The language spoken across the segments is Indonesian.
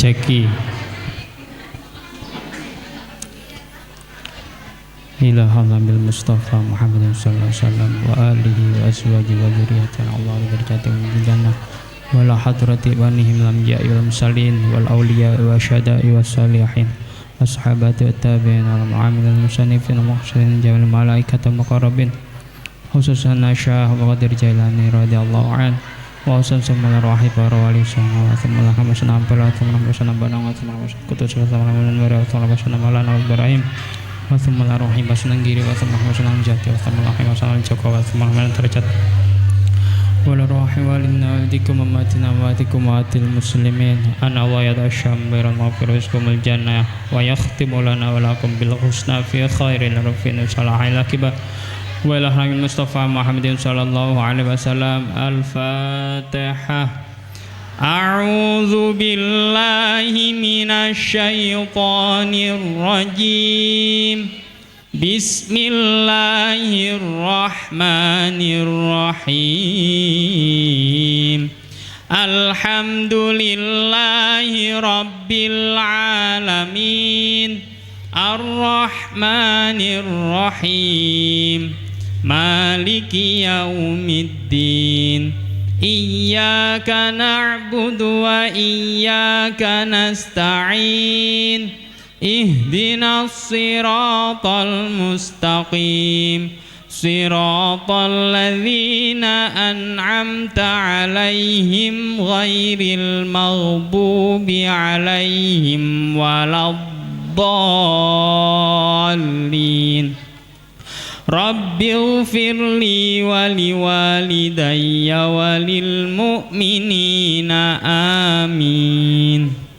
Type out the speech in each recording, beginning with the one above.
Ceki ila hamdil Mustafa Muhammadin sallallahu alaihi wasallam wa alihi wa azwajihi wa dzurriyyatihi Allah berjatuh di jannah wala hadrati banihim lam ja'i wal mursalin wal awliya wa syada'i was salihin ashabati wa tabi'in wal mu'amilin musannifin wa muhsinin jamal malaikata muqarrabin khususan Syekh Abdul Qadir Jailani radhiyallahu anhu wa sallallahu alaihi wa wali sallallahu alaihi wa sallam wa sallallahu alaihi wa thumma rohim basunang giri wa thumma basunang jati wa thumma rohim basunang joko wa thumma rohim terjat wa rohim walina wadikum amatina wadikum atil muslimin ana wa yadasyam biran mafiruskumul jannah wa yakhtimu lana wa lakum bil husna fi khairin rafin salahi lakiba wa ilahil Mustafa Muhammadin sallallahu alaihi wasallam al-fatihah. A'udzu billahi minasy syaithanir rajim. Bismillahirrahmanirrahim. Alhamdulillahi rabbil alamin. Ar-Rahmanir Rahim. Maliki yaumiddin. Iyyaka na'budu wa iyyaka nasta'in. Ihdinas siratal mustaqim. Siratal ladzina an'amta 'alaihim ghairil maghdubi 'alaihim waladdallin. Rabbighfirli wa liwalidayya wa lil mu'minina amin.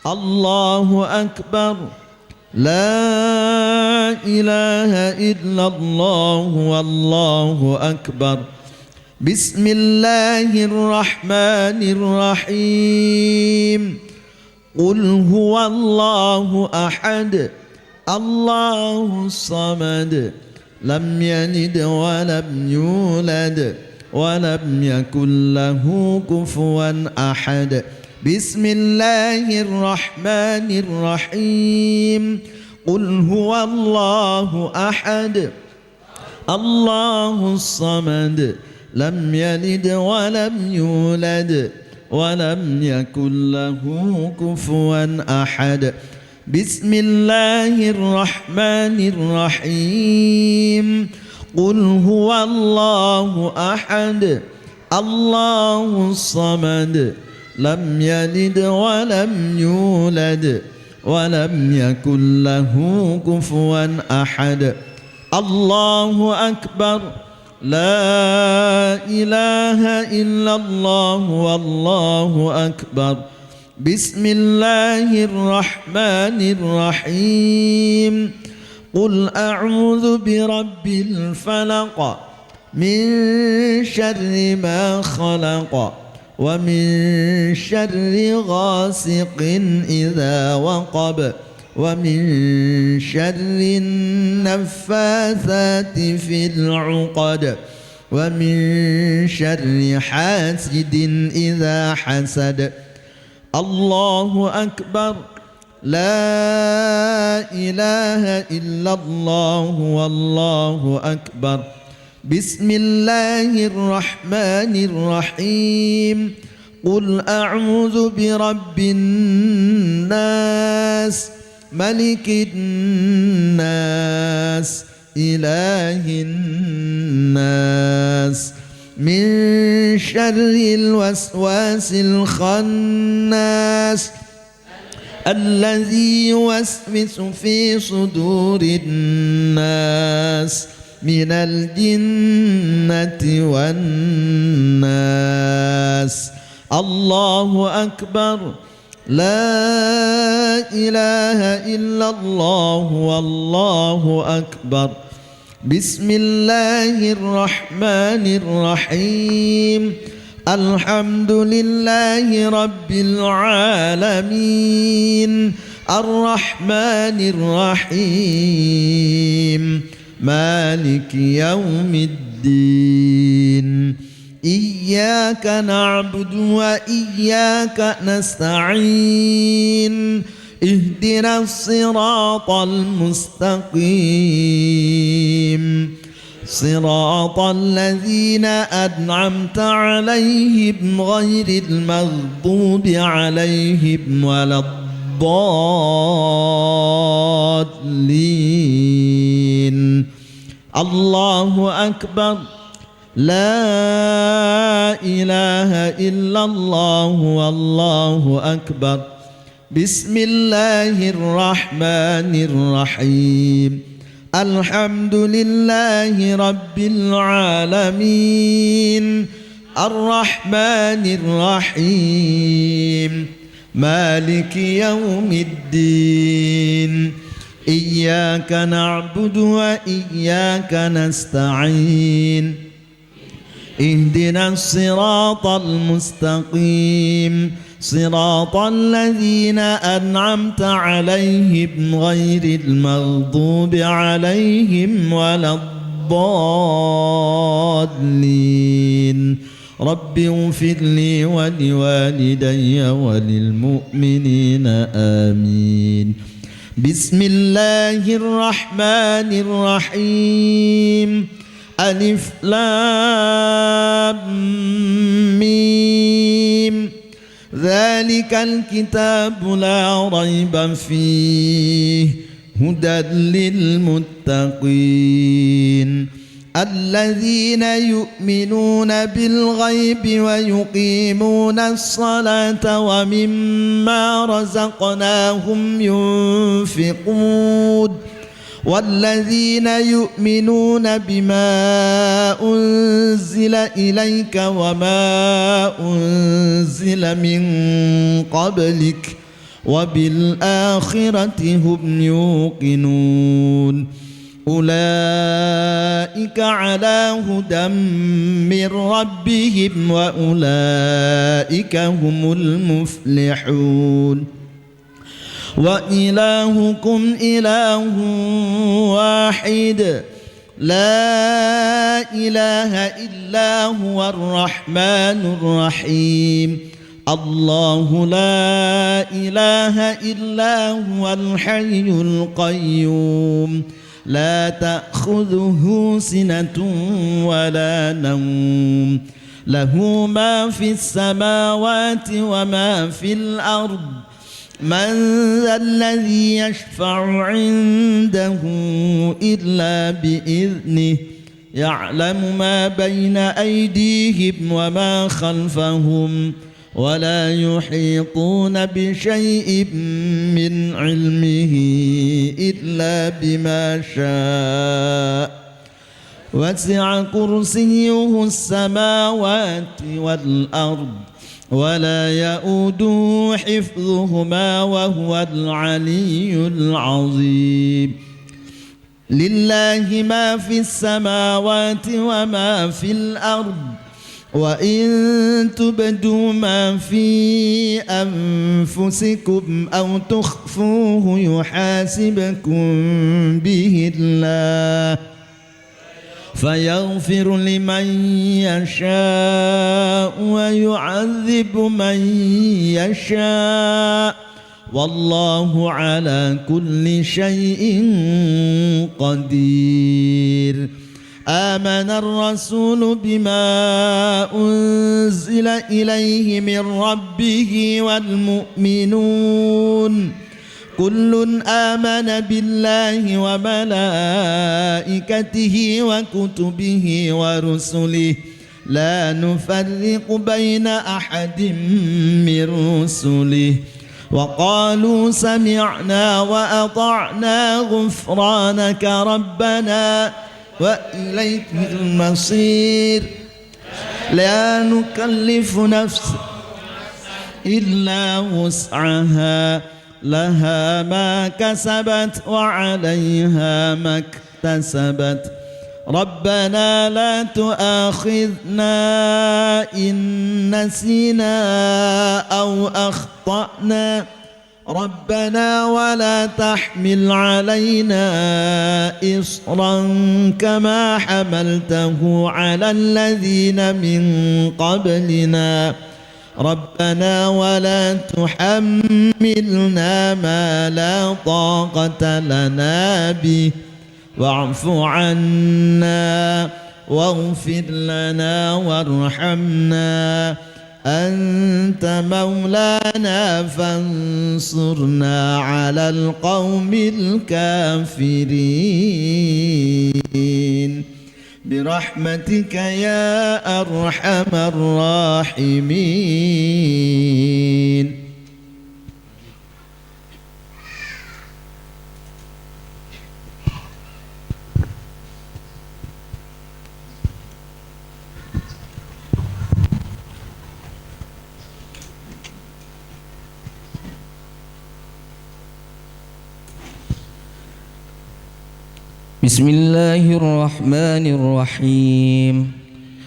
Allahu Akbar. La ilaha illallah wallahu akbar. Bismillahirrahmanirrahim. Qul huwallahu ahad. Allahus samad. Lam yalid wa lam yulad wa lam yakul lahu kufuwan ahad. Bismillahirrahmanirrahim. Qul huwallahu ahad. Allahus samad. Lam yalid wa lam yulad wa lam yakul lahu kufuwan ahad. Bismillahirrahmanirrahim. Qul huwallahu ahad. Allahus samad. Lam yalid wa lam yulad wa lam yakul lahu kufuwan ahad. Allahu Akbar. لا إله إلا الله والله أكبر بسم الله الرحمن الرحيم قل أعوذ برب الفلق من شر ما خلق ومن شر غاسق إذا وقب ومن شر النفاثات في العقد ومن شر حاسد إذا حسد الله أكبر لا إله إلا الله والله أكبر بسم الله الرحمن الرحيم قل أعوذ برب الناس ملك الناس إله الناس من شر الوسواس الخناس الذي يوسوس في صدور الناس من الجنة والناس الله أكبر لا إله إلا الله والله أكبر بسم الله الرحمن الرحيم الحمد لله رب العالمين الرحمن الرحيم مالك يوم الدين إياك نعبد وإياك نستعين اهدنا الصراط المستقيم صراط الذين أنعمت عليهم غير المغضوب عليهم ولا الضالين الله أكبر لا إله إلا الله والله أكبر بسم الله الرحمن الرحيم الحمد لله رب العالمين الرحمن الرحيم مالك يوم الدين إياك نعبد وإياك نستعين اهدنا الصراط المستقيم صراط الذين أنعمت عليهم غير المغضوب عليهم ولا الضالين رب اغفر لي ولوالدي وللمؤمنين آمين بسم الله الرحمن الرحيم ألف لام ميم ذلك الكتاب لا ريب فيه هدى للمتقين الذين يؤمنون بالغيب ويقيمون الصلاة ومما رزقناهم ينفقون والذين يؤمنون بما أنزل إليك وما أنزل من قبلك وبالآخرة هم يوقنون أولئك على هدى من ربهم وأولئك هم المفلحون وإلهكم إله واحد لا إله إلا هو الرحمن الرحيم الله لا إله إلا هو الحي القيوم لا تأخذه سنة ولا نوم له ما في السماوات وما في الأرض من ذا الذي يشفع عنده إلا بإذنه يعلم ما بين أيديهم وما خلفهم ولا يحيطون بشيء من علمه إلا بما شاء وسع كرسيه السماوات والأرض ولا يؤوده حفظهما وهو العلي العظيم لله ما في السماوات وما في الأرض وإن تبدوا ما في أنفسكم أو تخفوه يحاسبكم به الله فيغفر لمن يشاء ويعذب من يشاء والله على كل شيء قدير آمن الرسول بما أنزل إليه من ربه والمؤمنون كل آمن بالله وملائكته وكتبه ورسله لا نفرق بين أحد من رسله وقالوا سمعنا وأطعنا غفرانك ربنا وإليك المصير لا نكلف نفسا إلا وسعها لها ما كسبت وعليها ما اكتسبت ربنا لا تؤاخذنا إن نسينا أو أخطأنا ربنا ولا تحمل علينا إصرا كما حملته على الذين من قبلنا ربنا ولا تحملنا ما لا طاقة لنا به واعف عنا واغفر لنا وارحمنا أنت مولانا فانصرنا على القوم الكافرين برحمتك يا أرحم الراحمين. بسم الله الرحمن الرحيم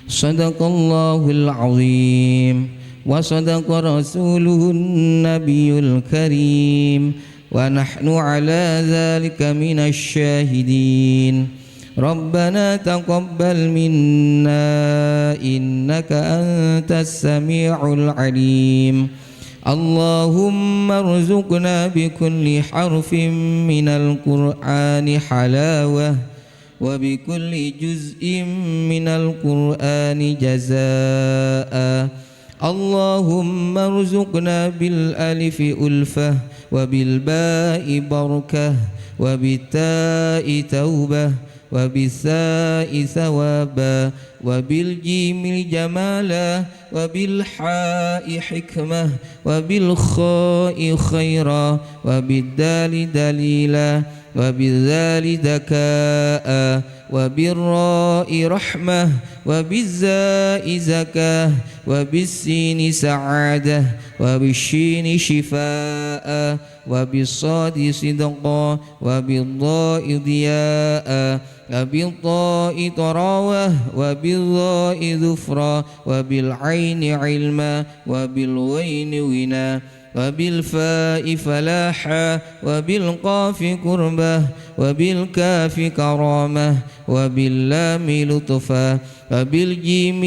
صدق الله العظيم وصدق رسوله النبي الكريم ونحن على ذلك من الشاهدين ربنا تقبل منا إنك أنت السميع العليم اللهم ارزقنا بكل حرف من القرآن حلاوة وبكل جزء من القرآن جزاء اللهم ارزقنا بالألف ألفة وبالباء بركة وبالتاء توبة وبالثاء ثوابا وبالجيم الجمالا وبالحاء حكمة وبالخاء خيرا وبالدال دليلا وبالذال ذكاء وبالراء رحمة وبالزاء زكاة وبالسين سعادة وبالشين شفاء وبالصاد صدقا وبالضاء ضياء وبالطاء طراوة وبالظاء ذفرا وبالعين علما وبالغين غنى وبالفاء فلاحا وبالقاف قربة وبالكاف كرامة وباللام لطفا وبالجيم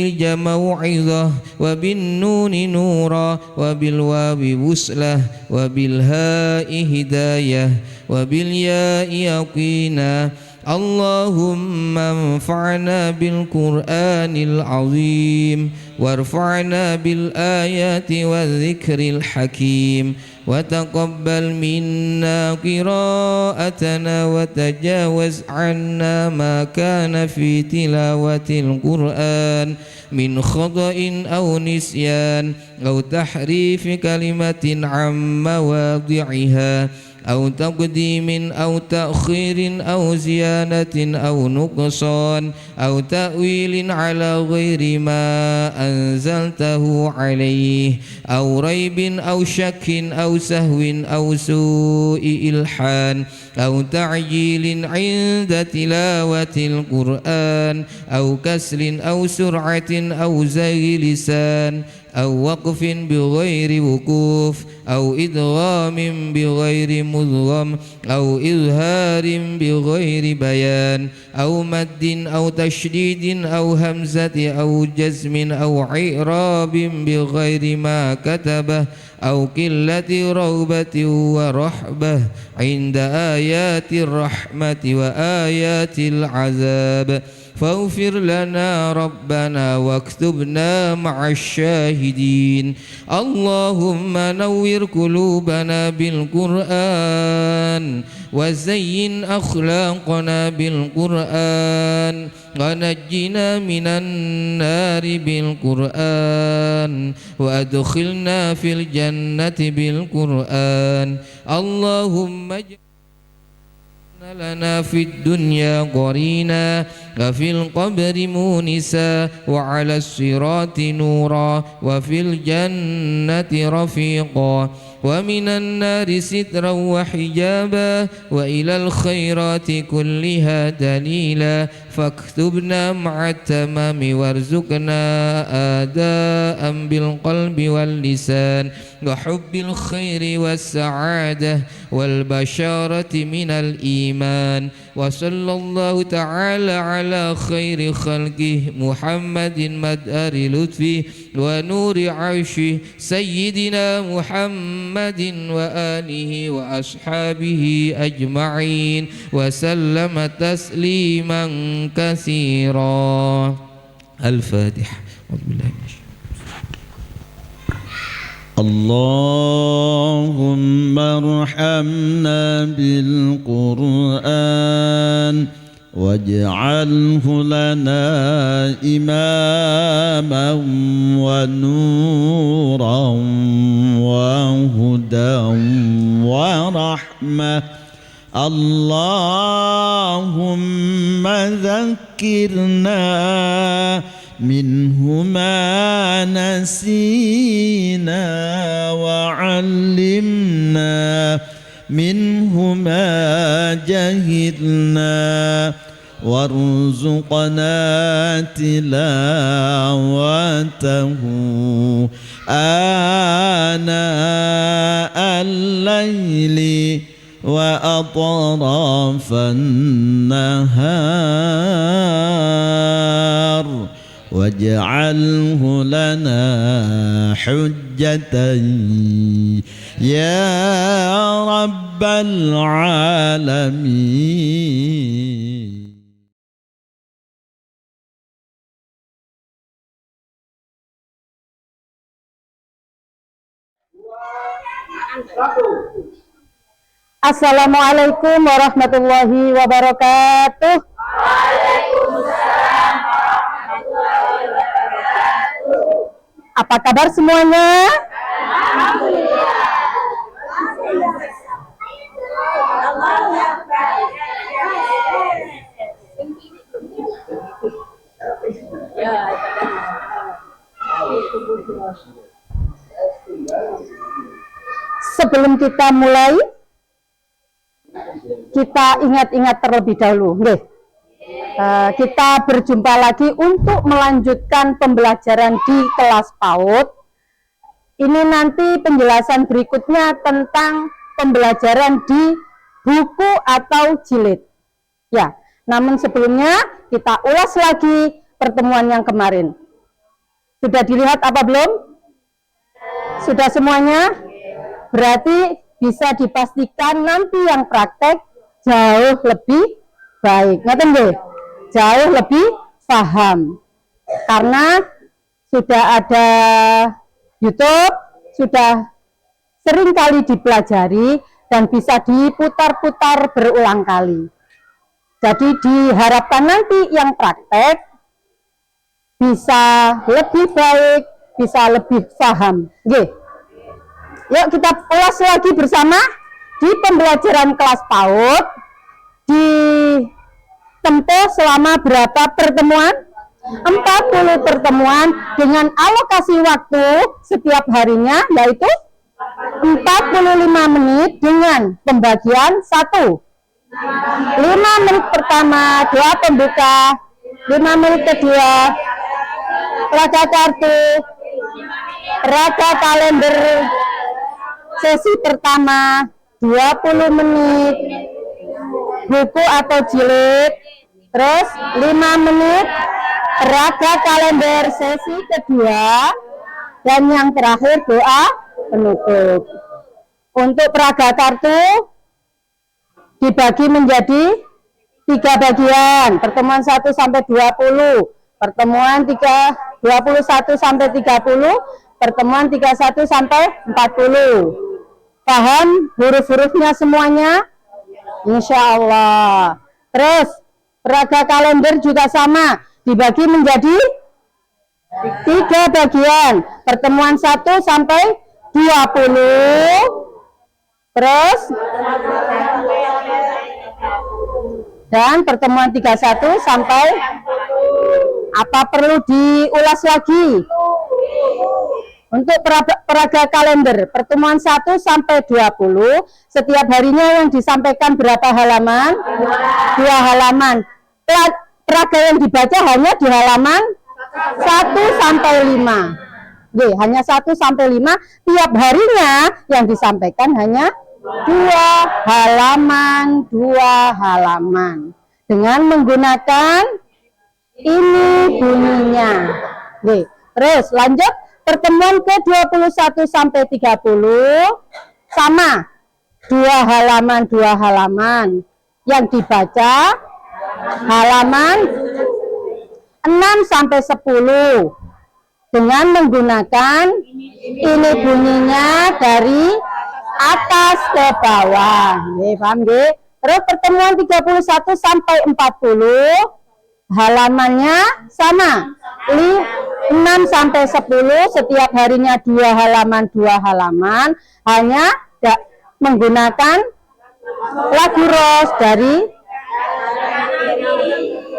موعظة وبالنون نورا وبالواو وسلة وبالهاء هداية وبالياء يقينا اللهم انفعنا بالقرآن العظيم وارفعنا بالآيات والذكر الحكيم وتقبل منا قراءتنا وتجاوز عنا ما كان في تلاوة القرآن من خطأ أو نسيان أو تحريف كلمة عن مواضعها أو تقديم أو تأخير أو زيادة أو نقصان أو تأويل على غير ما أنزلته عليه أو ريب أو شك أو سهو أو سوء إلحان أو تعجيل عند تلاوة القرآن أو كسل أو سرعة أو زي لسان أو وقف بغير وقوف أو إدغام بغير مدغم أو إظهار بغير بيان أو مد أو تشديد أو همزة أو جزم أو إعراب بغير ما كتبه أو قلة رغبة ورحبة عند آيات الرحمة وآيات العذاب فاغفر لنا ربنا واكتبنا مع الشاهدين. اللهم نور قلوبنا بالقرآن وزين أخلاقنا بالقرآن ونجنا من النار بالقرآن وأدخلنا في الجنة بالقرآن. اللهم لنا في الدنيا قرينا وفي القبر مونسا وعلى الصراط نورا وفي الجنة رفيقا ومن النار سترا وحجابا وإلى الخيرات كلها دليلا فاكتبنا مع التمام وارزقنا آداء بالقلب واللسان وحب الخير والسعادة والبشارة من الإيمان. وصلى الله تعالى على خير خلقه محمد مدار لطفه ونور عرشه سيدنا محمد وآله وأصحابه أجمعين وسلم تسليما كثيرا. الفاتحة. اللهم ارحمنا بالقرآن واجعله لنا إماما ونورا وهدى ورحمة. اللهم ذكرنا منه ما نسينا وعلمنا منه ما جهلنا وارزقنا تلاوته آناء الليل وأطراف النهار واجعله لنا حجة يا رب العالمين. Assalamualaikum warahmatullahi wabarakatuh. Waalaikumsalam warahmatullahi wabarakatuh. Apa kabar semuanya? Alhamdulillah. Sebelum kita mulai, kita ingat-ingat terlebih dahulu. Kita berjumpa lagi untuk melanjutkan pembelajaran di kelas PAUD. Ini nanti penjelasan berikutnya tentang pembelajaran di buku atau jilid. Ya, namun sebelumnya kita ulas lagi pertemuan yang kemarin. Sudah dilihat apa belum? Sudah semuanya? Berarti bisa dipastikan nanti yang praktek jauh lebih baik. Ngerti nggih? Jauh lebih paham. Karena sudah ada YouTube, sudah sering kali dipelajari dan bisa diputar-putar berulang kali. Jadi diharapkan nanti yang praktek bisa lebih baik, bisa lebih paham. Nggih. Yuk kita ulas lagi bersama. di pembelajaran kelas PAUD ditempuh selama berapa pertemuan? 40 pertemuan dengan alokasi waktu setiap harinya yaitu 45 menit dengan pembagian 1. 5 menit pertama doa pembuka, 5 menit kedua peraga kartu, peraga kalender sesi pertama 20 menit, buku atau jilid, terus 5 menit peraga kalender sesi kedua, dan yang terakhir doa penutup. Untuk peraga kartu dibagi menjadi 3 bagian, pertemuan 1 sampai 20, pertemuan 21 sampai 30, pertemuan 31 sampai 40. Paham huruf-hurufnya semuanya? Insya Allah. Terus peraga kalender juga sama, dibagi menjadi 3 bagian, pertemuan 1 sampai 20, terus dan pertemuan 31 sampai apa perlu diulas lagi? Untuk peraga kalender pertemuan 1 sampai 20 setiap harinya yang disampaikan berapa halaman? 2 halaman. Peraga yang dibaca hanya di halaman 1 sampai 5. Hanya 1 sampai 5, tiap harinya yang disampaikan hanya 2 halaman dengan menggunakan ini bunyinya. Terus lanjut pertemuan ke-21 sampai 30 sama 2 halaman yang dibaca halaman 6 sampai 10 dengan menggunakan ini bunyinya dari atas ke bawah. Paham nggih? Terus pertemuan 31 sampai 40 halamannya sama 6 sampai 10 setiap harinya 2 halaman hanya menggunakan lagu ros dari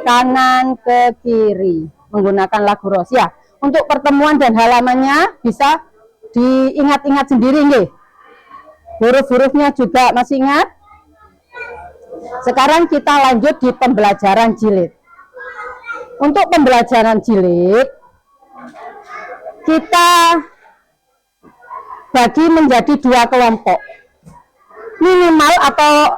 kanan ke kiri menggunakan lagu ros ya. Untuk pertemuan dan halamannya bisa diingat-ingat sendiri nggih. Huruf-hurufnya juga masih ingat? Sekarang kita lanjut di pembelajaran jilid. Untuk pembelajaran jilid kita bagi menjadi 2 kelompok. Minimal atau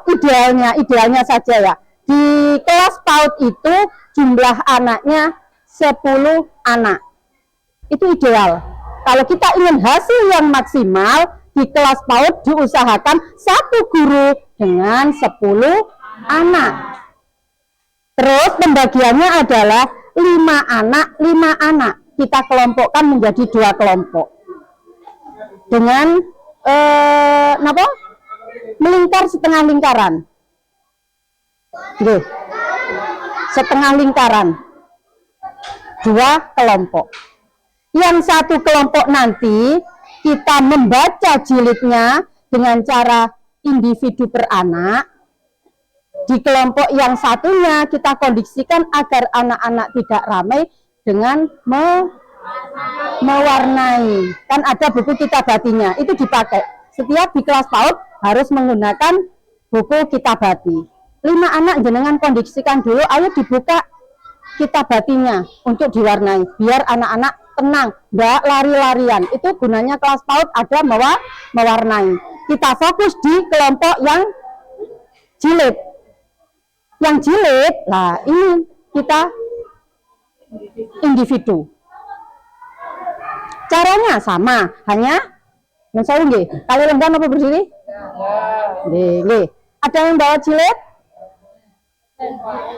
idealnya saja ya. Di kelas PAUD itu jumlah anaknya 10 anak. Itu ideal. Kalau kita ingin hasil yang maksimal di kelas PAUD diusahakan 1 guru dengan 10 anak. Terus pembagiannya adalah 5 anak. Kita kelompokkan menjadi 2 kelompok. Dengan melingkar setengah lingkaran. Setengah lingkaran. 2 kelompok. Yang 1 kelompok nanti kita membaca jilidnya dengan cara individu per anak. Di kelompok yang satunya kita kondisikan agar anak-anak tidak ramai dengan mewarnai. Kan ada buku kitabatinya, itu dipakai. Setiap di kelas PAUD harus menggunakan buku kitabati. 5 anak jenengan kondisikan dulu, ayo dibuka kitabatinya untuk diwarnai. Biar anak-anak tenang, enggak lari-larian. Itu gunanya kelas PAUD ada mewarnai. Kita fokus di kelompok yang jilid. Yang jilid, nah ini kita individu. Caranya sama, hanya misalnya nggih, kali lenggan apa berdiri? Nggih. Ada yang bawa jilid?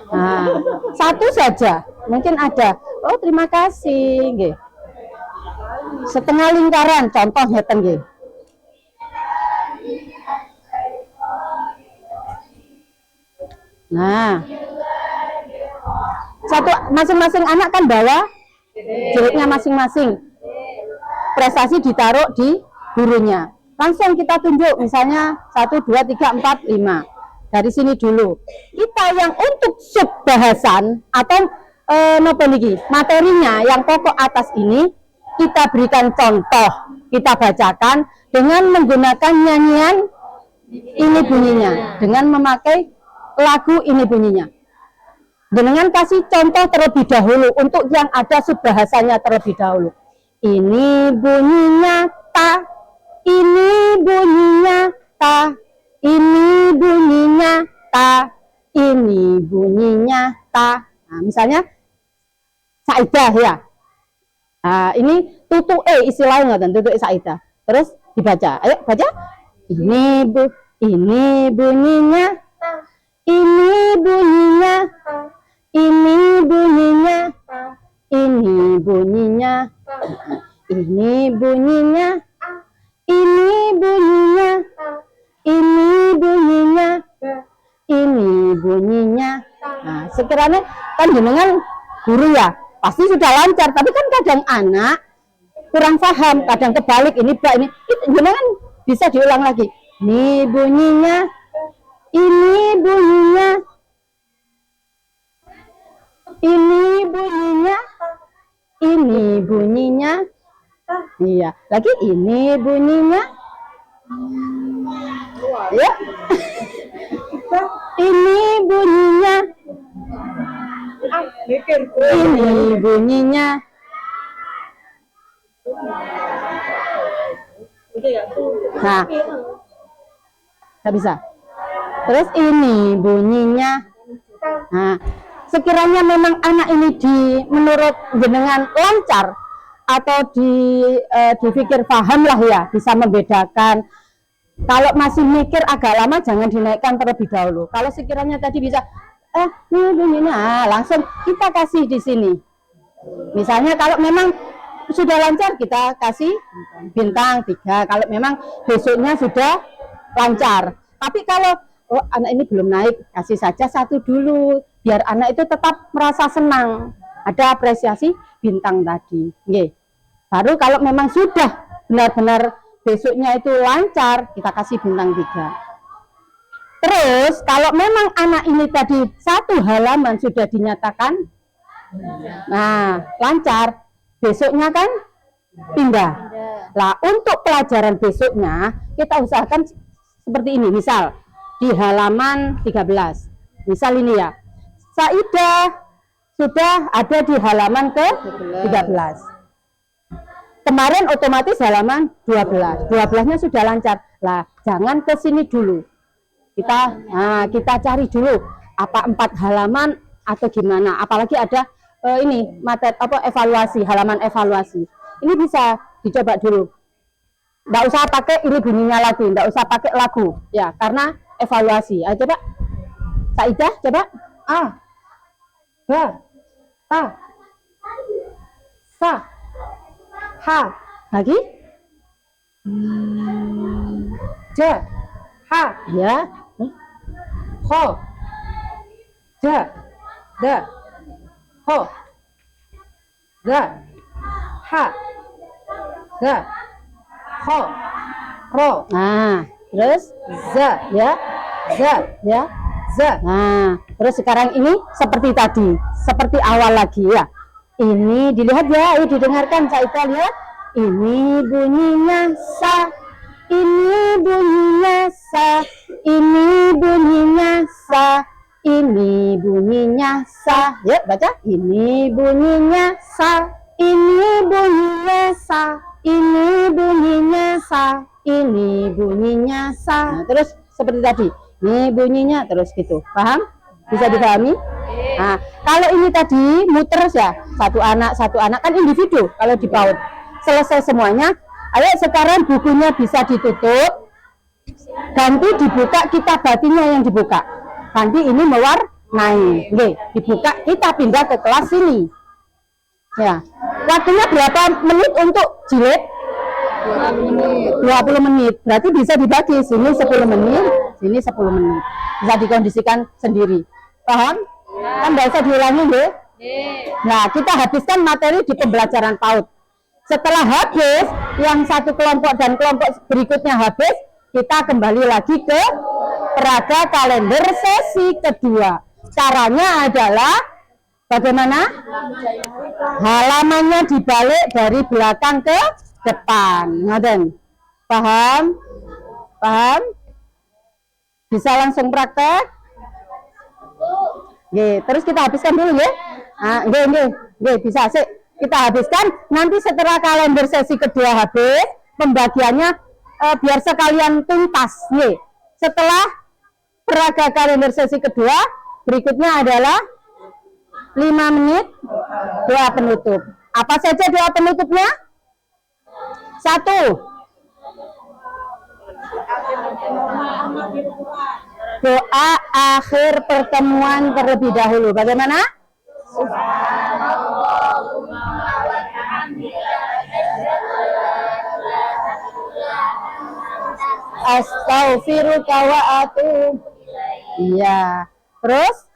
Nah, 1 saja, mungkin ada. Oh, terima kasih, nggih. Setengah lingkaran, contoh ngeten nggih. Nah, satu masing-masing anak kan bawa jilidnya masing-masing. Prestasi ditaruh di gurunya. Langsung kita tunjuk, misalnya 1, 2, 3, 4, 5. Dari sini dulu. Kita yang untuk sub bahasan atau materinya yang pokok atas ini, kita berikan contoh, kita bacakan dengan menggunakan nyanyian ini bunyinya, dengan memakai lagu ini bunyinya. Dengan kasih contoh terlebih dahulu untuk yang ada subbahasanya terlebih dahulu. Ini bunyinya ta, ini bunyinya ta, ini bunyinya ta, ini bunyinya ta. Nah, misalnya Saidah ya. Nah, ini tutu istilahnya nggak, tutu Saidah. Terus dibaca, ayo baca. Ini bunyinya ta, ini bunyinya ta, ini bunyinya ta, ini bunyinya ta, ini bunyinya, ini bunyinya, ini bunyinya, ini bunyinya. Nah, sekiranya kan jenengan guru ya, pasti sudah lancar, tapi kan kadang anak kurang paham, kadang kebalik, ini bak ini, jenengan bisa diulang lagi. Ini bunyinya, ini bunyinya, ini bunyinya, ini bunyinya. Iya, lagi ini bunyinya. Ya. Ini bunyinya. Ini bunyinya. Nah, nggak bisa. Terus ini bunyinya. Nah, sekiranya memang anak ini menurut jenengan lancar atau dipikir paham lah ya, bisa membedakan. Kalau masih mikir agak lama, jangan dinaikkan terlebih dahulu. Kalau sekiranya tadi bisa, ini bunyinya, langsung kita kasih di sini. Misalnya kalau memang sudah lancar, kita kasih bintang 3. Kalau memang besoknya sudah lancar. Tapi kalau anak ini belum naik, kasih saja 1 dulu, biar anak itu tetap merasa senang. Ada apresiasi bintang tadi. Oke. Baru kalau memang sudah benar-benar besoknya itu lancar, kita kasih bintang 3. Terus kalau memang anak ini tadi 1 halaman sudah dinyatakan, nah lancar, besoknya kan pindah. Lah untuk pelajaran besoknya kita usahakan seperti ini. Misal di halaman 13, misal ini ya, Saidah sudah ada di halaman ke 13. Kemarin otomatis halaman 12. 12-nya sudah lancar. Lah, jangan ke sini dulu. Kita cari dulu apa 4 halaman atau gimana. Apalagi ada ini materi evaluasi, halaman evaluasi. Ini bisa dicoba dulu. Nggak usah pakai ini bunyinya lagi, nggak usah pakai lagu ya, karena evaluasi. Ayo coba. Saidah coba. A, ba, ta, sa, ha, lagi, ja, ha, ya, ho, ja, da, ho, za, ha, za, ho, ro. Nah, terus za, ya, za. Nah, terus sekarang ini seperti tadi, seperti awal lagi ya. Ini dilihat ya, ini didengarkan, Saidah lihat. Ini bunyinya sa, ini bunyinya sa, ini bunyinya sa, ini bunyinya sa. Yuk baca. Ini bunyinya sa, ini bunyinya sa, ini bunyinya sa, ini bunyinya sa. Nah, terus seperti tadi. Ini bunyinya terus gitu. Paham? Bisa dipahami? Nah, kalau ini tadi muter ya, satu anak kan individu kalau di PAUD. Selesai semuanya, ayo sekarang bukunya bisa ditutup, ganti dibuka kitabatinya yang dibuka. Ganti ini mewarnai. Oke, dibuka, kita pindah ke kelas ini. Ya. Waktunya berapa menit untuk jilid? 20 menit. Berarti bisa dibagi, sini 10 menit, sini 10 menit. Bisa dikondisikan sendiri. Paham? Kan nggak usah diulangi, ya? Nah, kita habiskan materi di pembelajaran PAUD. Setelah habis, yang satu kelompok dan kelompok berikutnya habis, kita kembali lagi ke peraga kalender sesi kedua. Caranya adalah bagaimana? Halamannya dibalik dari belakang ke depan. Ngoten. Paham? Paham? Bisa langsung praktek? Nggih, terus kita habiskan dulu ya. Nggih, bisa sih. Kita habiskan. Nanti setelah kalender sesi kedua habis, pembagiannya biar sekalian tuntas. Nggih. Setelah peraga kalender sesi kedua, berikutnya adalah 5 menit doa penutup. Apa saja doa penutupnya? 1. Doa akhir pertemuan terlebih dahulu. Bagaimana? Astaghfiruka wa atuub. Iya. Terus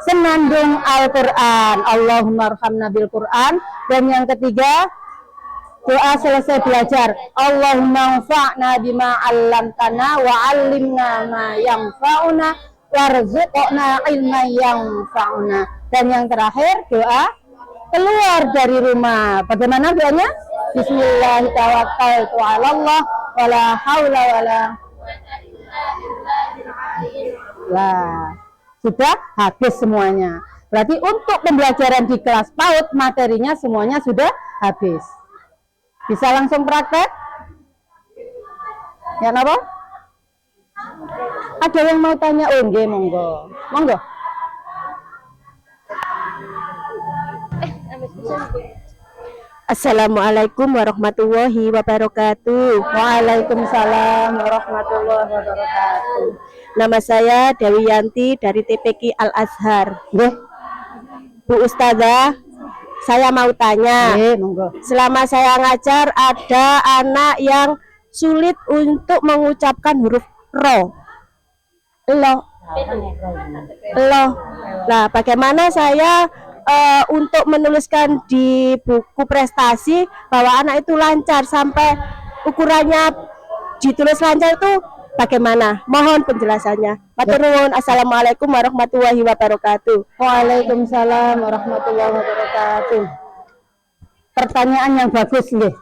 senandung Al-Quran. Allahumma arhamna bil Quran. Dan yang ketiga, doa selesai belajar. Allahumma anfa'na bima 'allamtana wa 'allimna ma yanfa'una warzuqna ilman yanfa'una. Dan yang terakhir, doa keluar dari rumah. Bagaimana doanya? Bismillah tawakkaltu 'alallah wala haula wala. Lah, sudah habis semuanya. Berarti untuk pembelajaran di kelas PAUD materinya semuanya sudah habis. Bisa langsung praktek? Ya, apa? Ada yang mau tanya? Oh, nggih, monggo. Monggo. Assalamualaikum warahmatullahi wabarakatuh. Waalaikumsalam warahmatullahi wabarakatuh. Nama saya Dewi Yanti dari TPQ Al Azhar. Nggih, Bu Ustazah, saya mau tanya. nggih, monggo. Selama saya ngajar ada anak yang sulit untuk mengucapkan huruf ro. Lo. Nah, bagaimana saya untuk menuliskan di buku prestasi bahwa anak itu lancar sampai ukurannya ditulis lancar itu bagaimana? Mohon penjelasannya. Matur nuwun. Assalamualaikum warahmatullahi wabarakatuh. Waalaikumsalam warahmatullahi wabarakatuh. Pertanyaan yang bagus nggih.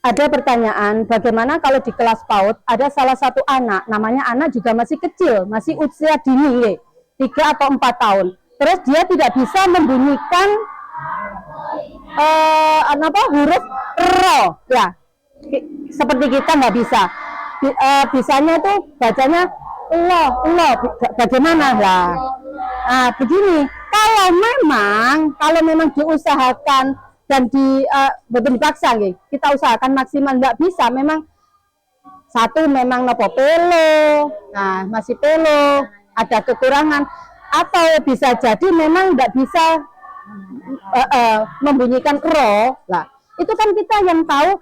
Ada pertanyaan, bagaimana kalau di kelas PAUD ada salah satu anak, namanya anak juga masih kecil, masih usia dini nggih, 3 atau 4 tahun. Terus dia tidak bisa membunyikan huruf ro, ya. Seperti kita nggak bisa. Bisanya tuh bacanya lo. Bagaimana lah? Nah, begini. Kalau memang diusahakan dan betul dipaksa, kita usahakan maksimal nggak bisa. Memang satu memang nopo pelo, nah masih pelo, ada kekurangan. Atau bisa jadi memang nggak bisa membunyikan ro lah. Itu kan kita yang tahu,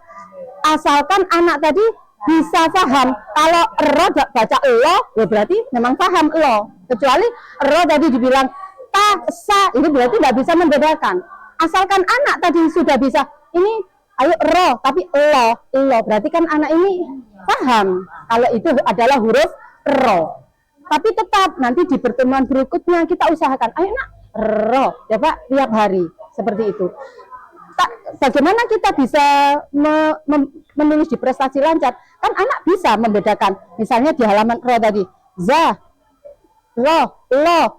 asalkan anak tadi bisa paham. Kalau ro baca lo, ya berarti memang paham lo. Kecuali ro tadi dibilang ta, sa, ini berarti nggak bisa membedakan. Asalkan anak tadi sudah bisa, ini ayo ro, tapi lo, berarti kan anak ini paham kalau itu adalah huruf ro. Tapi tetap nanti di pertemuan berikutnya kita usahakan, ayo nak, ro, ya Pak, tiap hari seperti itu. Bagaimana kita bisa menulis di prestasi lancar? Kan anak bisa membedakan, misalnya di halaman ro tadi, za, lo,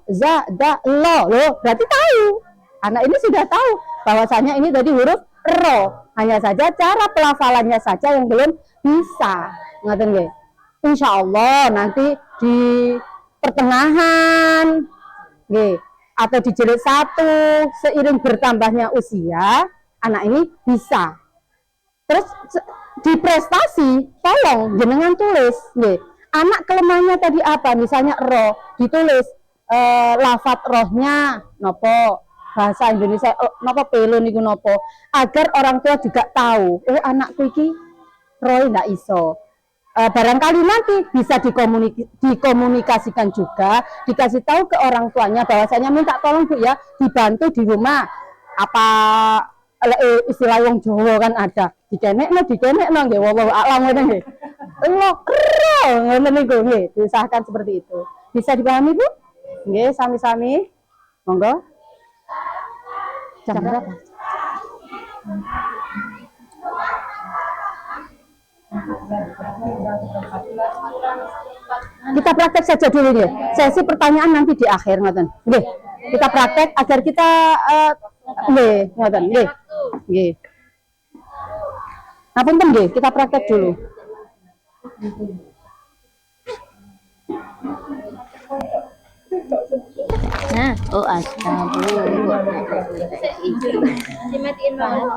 za, da, lo, berarti tahu. Anak ini sudah tahu bahwasanya ini tadi huruf ro. Hanya saja cara pelafalannya saja yang belum bisa. Ngoten nggih. Insya Allah nanti di pertengahan nggih, atau di jilid 1 seiring bertambahnya usia anak ini bisa. Terus di prestasi tolong jenengan tulis nggih. Anak kelemahannya tadi apa? Misalnya ro, ditulis lafadz rohnya nopo, bahasa Indonesia nopo pelo niku nopo, agar orang tua juga tahu, oh anakku iki roh ndak iso. Barangkali nanti bisa dikomunikasikan juga, dikasih tahu ke orang tuanya bahwasanya minta tolong Bu ya, dibantu di rumah apa istilah wong Jawa kan ada dikenekno nggih wallahu a'lam ngoten nggih. Lokro ngoten niku nggih, diusahakan seperti itu. Bisa dipahami Bu? Nggih, sami-sami. Monggo. Jam berapa? Kita praktek saja dulu nggih. Sesi pertanyaan nanti di akhir ngoten. Nggih. Kita praktek agar kita nggih, ngoten nggih. Nggih. Ngapunten nggih, kita praktek dulu. Nah, oh astagfirullah. Dimatiin banget.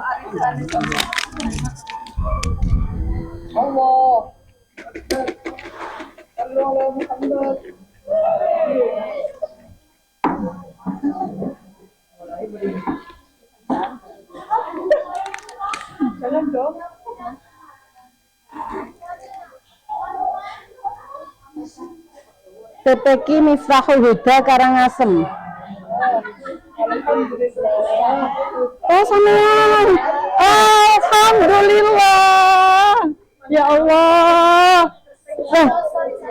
PPQ Miftahul Huda Karangasem. Oh sampean. Alhamdulillah. Ya Allah.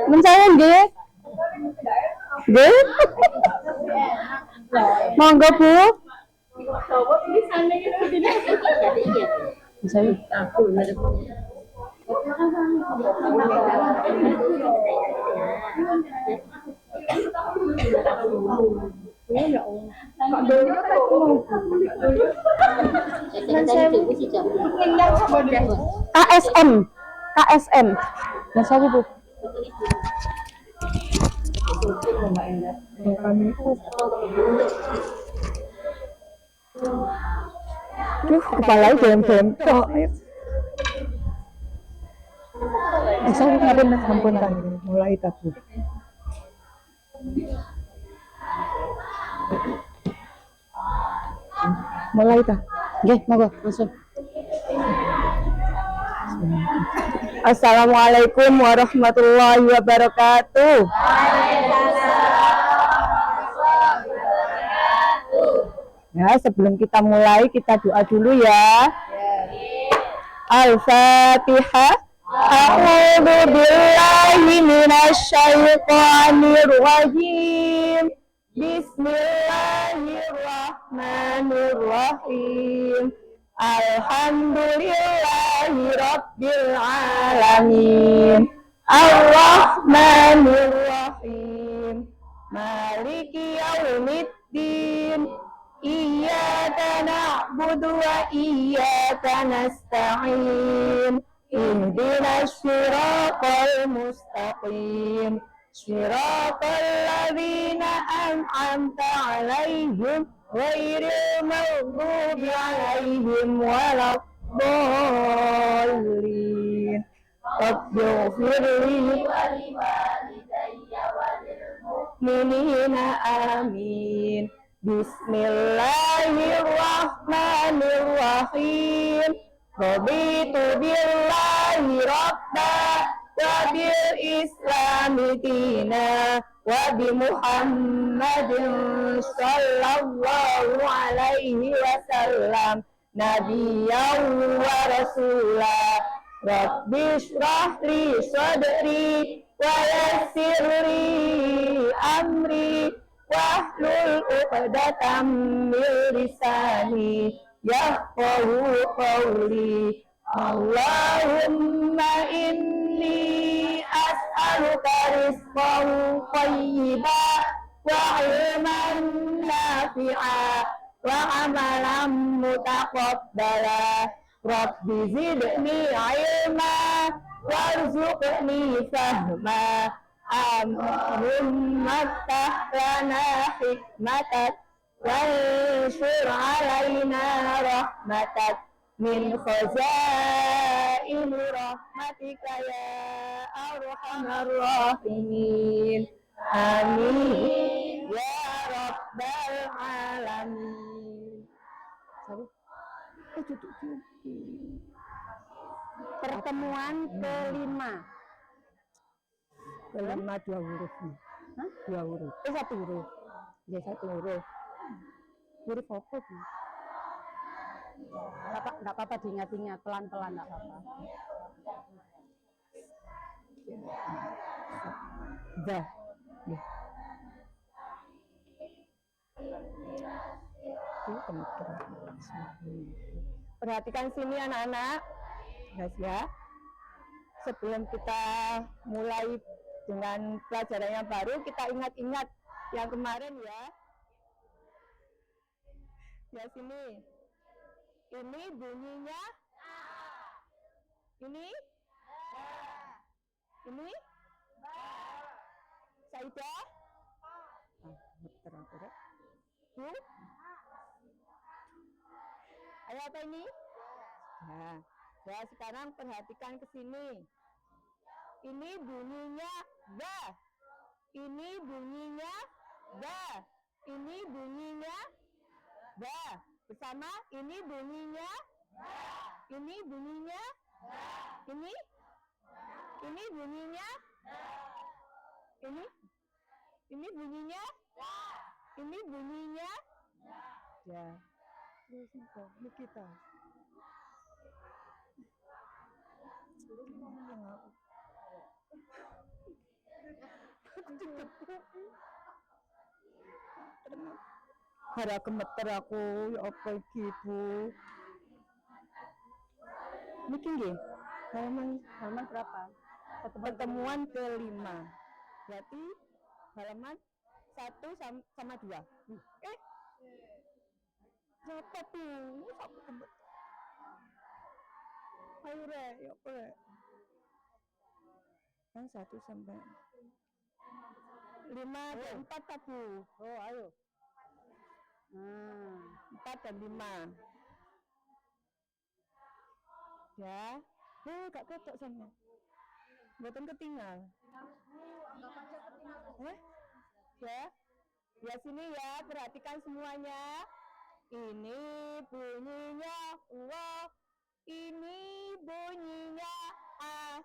Mencaya nggih? Nggih. Monggo Bu. Saya KSM. Nah, sorry Bu. Kepala dalam kok. Sorry, ngapain kan mulai tabu. Mulai ta. Nggih, monggo langsung. Assalamualaikum warahmatullahi wabarakatuh. Ya, sebelum kita mulai kita doa dulu ya. Al-Fatihah. A'udzu billahi minasyaitonir rajim. Bismillahirrahmanirrahim. Alhamdulillahi rabbil alamin. Ar-Rahmanir-Rahim. Maliki yaumiddin. Iyyaka na'budu wa iyyaka nasta'in. Ihdinas siratal mustaqim. Siratal ladzina an'amta 'alaihim ghairil maghdubi 'alaihim waladdallin. Rabbighfirli wa liwalidayya wa lil mu'minina amin. Bismillahirrahmanirrahim. Raditu billahi rabba wa bil islami dina wa bi Muhammadin sallallahu alaihi wasallam nabiyyan wa rasula. Rabbi shrah li sadri wa yassir li amri wahlul 'uqdatam min lisani yafqahu qawli. Allahumma inni as'aluka rizqan thayyiban wa 'ilman nafi'a wa 'amalan mutaqabbala. Rabbi zidni 'ilma warzuqni fahma. Allahumma ftah lana hikmatak wanshur 'alaina rahmatak min khazain rahmatika ya arhamar rahimin. Amin ya rabbal alamin. Pertemuan kelima. Kelima dua huruf. Hah? Dua huruf. Satu huruf. Ya satu huruf. Huruf apa? Nggak apa-apa diingat-ingat pelan-pelan, nggak apa-apa. Dah. Perhatikan sini anak-anak, guys ya. Sebelum kita mulai dengan pelajaran yang baru, kita ingat-ingat yang kemarin ya. Ya sini. Ini bunyinya A. Ini ini Saidah. Betul aku deh. Ayo apa ini? Nah, ya sekarang perhatikan ke sini. Ini bunyinya ba. Ini bunyinya ba. Ini bunyinya ba. Bersama ini bunyinya ba. Ini bunyinya ba. Ini bunyinya ba. Ini bunyinya ba. Ini bunyinya ba. Ya. Terus ini kita. Harap gemeter aku, ya apa gitu. Mungkin nggih. Halaman berapa? Pertemuan kelima. Berarti halaman 1 sama 2. Siapa tuh? Ayo re, ya apa re? Kan 1 sampai 5 dan 4 tabu. Oh, ayo. 4 dan 5. Ya. Gak cocok sama. Mboten ketinggal. Ya. Ya sini ya, perhatikan semuanya. Ini bunyinya wa. Ini bunyinya a.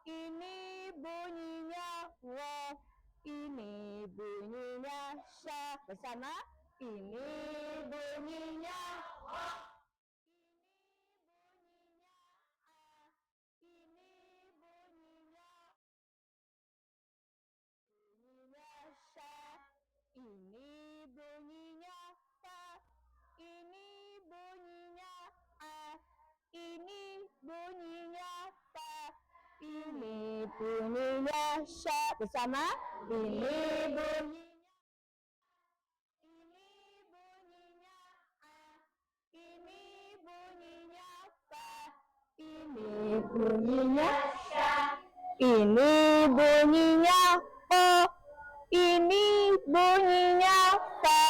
Ini bunyinya wa. Ini bunyinya sya. Bersama. Ini bunyinya wa. Ini bunyinya fa. Ini bunyinya a. Ini bunyinya fa. Ini bunyinya sya. Bersama. Ini bunyinya. Ini bunyinya a. Ini bunyinya fa. Ini bunyinya sya. Ini bunyinya o. Ini bunyinya fa.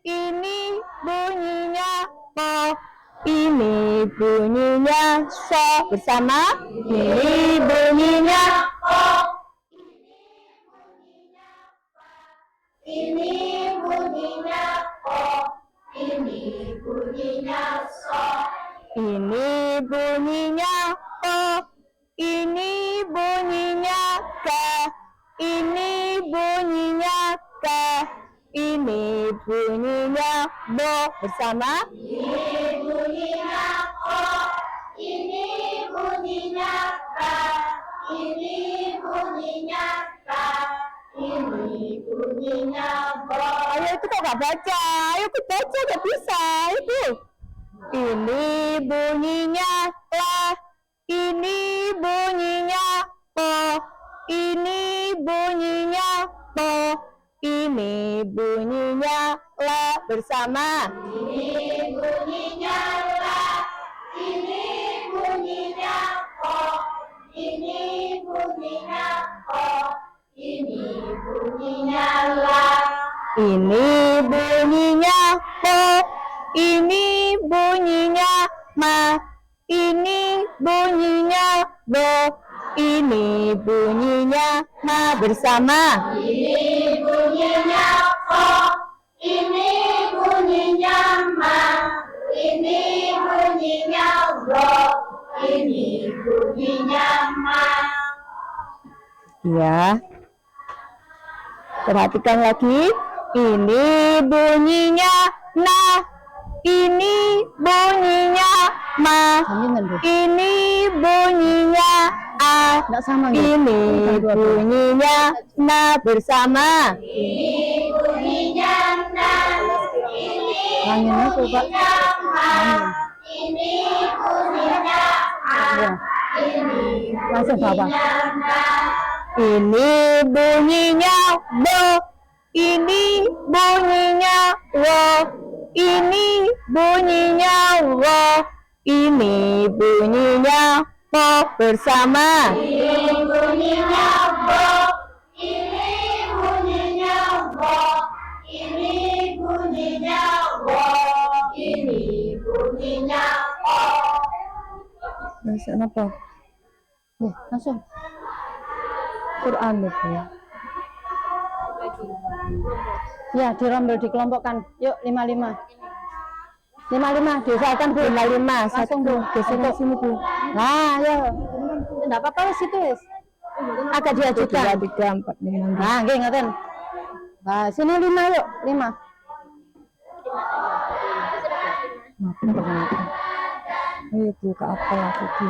Ini bunyinya o. Ini bunyinya sya. Bersama. Ini bunyinya o. Ini bunyinya fa. Ini bunyinya o. Ini bunyinya so. Ini bunyinya o. Ini bunyinya ka. Ini bunyinya ka. Ini bunyinya bo. Bersama. Ini bunyinya o. Ini bunyinya ka. Ini bunyinya ka. Ini bunyinya bo. Ayo itu kok gak baca? Ayo kita baca, gak bisa itu. Ini bunyinya la. Ini bunyinya po. Ini bunyinya po. Ini bunyinya la. Bersama. Ini bunyinya la. Ini bunyinya po. Ini bunyinya po. Ini bunyinya la. Ini bunyinya po. Ini bunyinya ma. Ini bunyinya bo. Ini bunyinya ma. Bersama. Ini bunyinya po. Ini bunyinya ma. Ini bunyinya bo. Ini bunyinya ma. Ya. Perhatikan lagi. Ini bunyinya na. Ini bunyinya ma. Sambungan, Bu. Ini bunyinya a. Enggak sama gitu. Ini Dua-dua. bunyinya na bersama. Langinnya coba. Ya. Langsung Bapak. Ini bunyinya bo. Ini bunyinya wo. Ini bunyinya wo. Ini bunyinya po bersama. Bisa apa? Langsung. Quran itu. Ya, dirombel dikelompokkan. Yuk, 55. 55 diusahakan Bu. 55 Langsung Bu. Geser ke sini Bu. Nah, ayo. Enggak apa-apa wis itu wis. Agak diajukan. 2, 3, 4, 5. Nah, nggih ngoten. Nah, sini 5 yuk, 5. Ayo buka apa lagi Bu?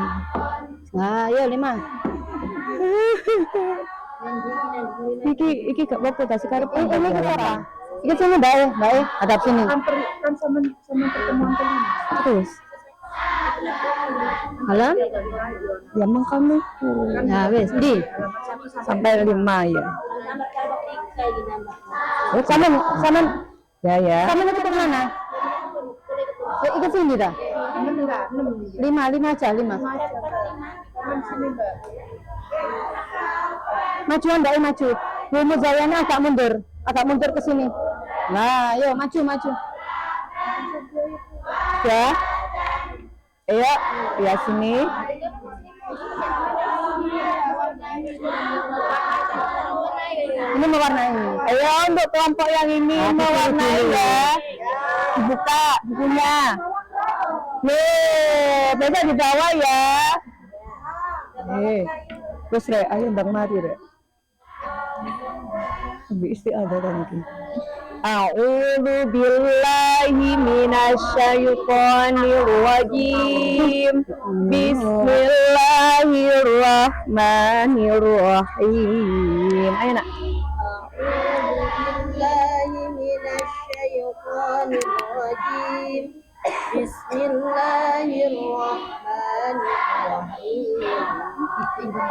Nah, ayo 5. Iki gak apa-apa tak sekarang Ini kita apa? Iki sini baik, hadap sini. kan sama pertemuan kelima. Terus Halam? ya emang kamu Nah, wis, di. sampai 5 ya. Oh, saman. Ya. Saman itu ke mana? Ikut sini dah. 5 aja, 5. Majuan enggak maju. Bu Muzayana agak mundur ke sini. Nah, ayo maju. Ya. Ayo, ya sini. Ini mewarnai. Ayo untuk kelompok yang ini mewarnai ya. Dibuka bukunya. Nih, besok di bawah ya. Terus Re, ayo Bang mari Re. Lebih istiadah lagi. A'udzu billahi minasyaitonir rajim. Bismillahirrahmanirrahim. Ayo nak.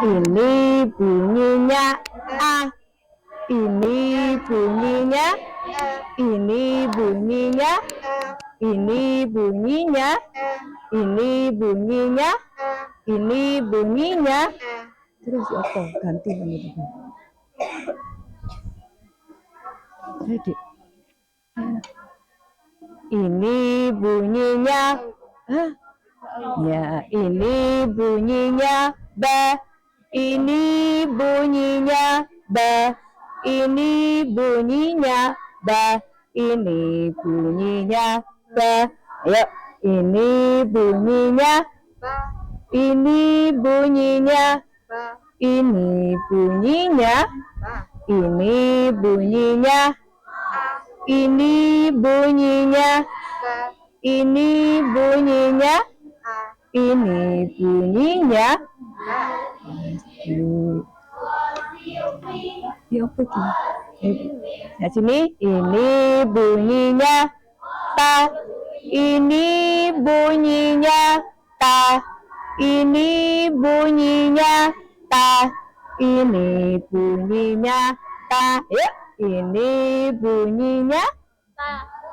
Ini bunyinya a. Ini bunyinya. Ini bunyinya. Ini bunyinya. Ini bunyinya. Ini bunyinya. Terus apa? Ganti lagi. Jadi ini bunyinya. Hah? Ya, ini bunyinya ba. Ini bunyinya ba. Ini bunyinya ba. Ini bunyinya ba. Ayo, ini bunyinya ba. Ini bunyinya ba. Ini bunyinya ba. Ini bunyinya a. Ini bunyinya ba. Ini bunyinya a. Ini bunyinya ya apa ya sini. Ini bunyinya ta. Ini bunyinya ta. Ini bunyinya ta. Ini bunyinya ta. Ya, ini bunyinya ta.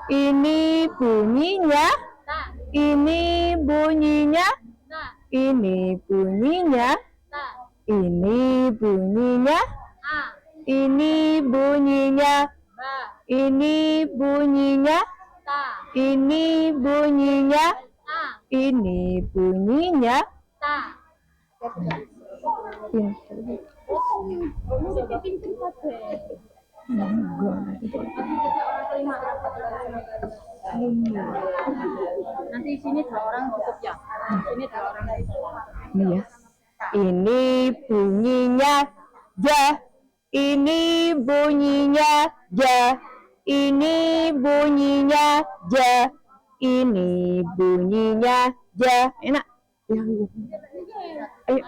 Ini bunyinya ta. Ini bunyinya ta. Ini bunyinya ta. Ini bunyinya a. Ini bunyinya ba. Ini bunyinya ta. Ini bunyinya a. Ini bunyinya ta. Nanti di sini 2 orang cukup ya. Sini 2 orang. Ini ya. Ini bunyinya ja. Ini bunyinya ja. Ini bunyinya ja. Ini bunyinya ja. Enak.